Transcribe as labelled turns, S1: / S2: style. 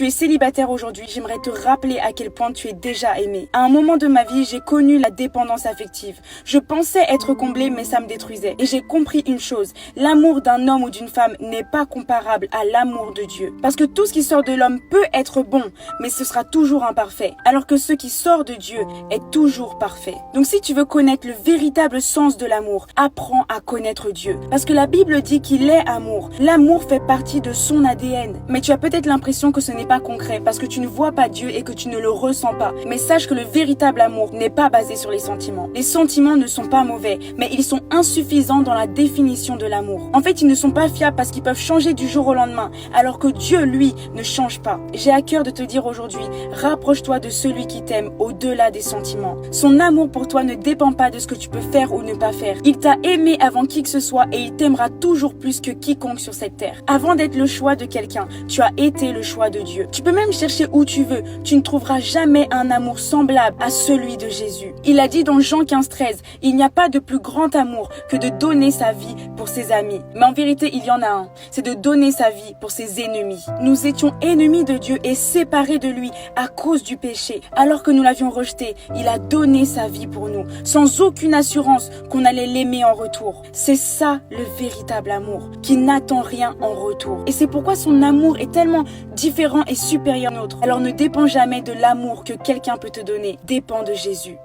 S1: tu es célibataire aujourd'hui, j'aimerais te rappeler à quel point tu es déjà aimé. À un moment de ma vie, j'ai connu la dépendance affective. Je pensais être comblée, mais ça me détruisait. Et j'ai compris une chose, l'amour d'un homme ou d'une femme n'est pas comparable à l'amour de Dieu. Parce que tout ce qui sort de l'homme peut être bon, mais ce sera toujours imparfait. Alors que ce qui sort de Dieu est toujours parfait. Donc si tu veux connaître le véritable sens de l'amour, apprends à connaître Dieu. Parce que la Bible dit qu'il est amour. L'amour fait partie de son ADN. Mais tu as peut-être l'impression que ce n'est pas concret parce que tu ne vois pas Dieu et que tu ne le ressens pas. Mais sache que le véritable amour n'est pas basé sur les sentiments. Les sentiments ne sont pas mauvais, mais ils sont insuffisants dans la définition de l'amour. En fait, ils ne sont pas fiables parce qu'ils peuvent changer du jour au lendemain, alors que Dieu, lui, ne change pas. J'ai à cœur de te dire aujourd'hui, rapproche-toi de celui qui t'aime au-delà des sentiments. Son amour pour toi ne dépend pas de ce que tu peux faire ou ne pas faire. Il t'a aimé avant qui que ce soit et il t'aimera toujours plus que quiconque sur cette terre. Avant d'être le choix de quelqu'un, tu as été le choix de Dieu. Tu peux même chercher où tu veux, tu ne trouveras jamais un amour semblable à celui de Jésus. Il a dit dans Jean 15:13, il n'y a pas de plus grand amour que de donner sa vie pour ses amis. Mais en vérité, il y en a un, c'est de donner sa vie pour ses ennemis. Nous étions ennemis de Dieu et séparés de lui à cause du péché. Alors que nous l'avions rejeté, il a donné sa vie pour nous, sans aucune assurance qu'on allait l'aimer en retour. C'est ça le véritable amour, qui n'attend rien en retour. Et c'est pourquoi son amour est tellement différent et supérieur au nôtre. Alors ne dépend jamais de l'amour que quelqu'un peut te donner, dépend de Jésus.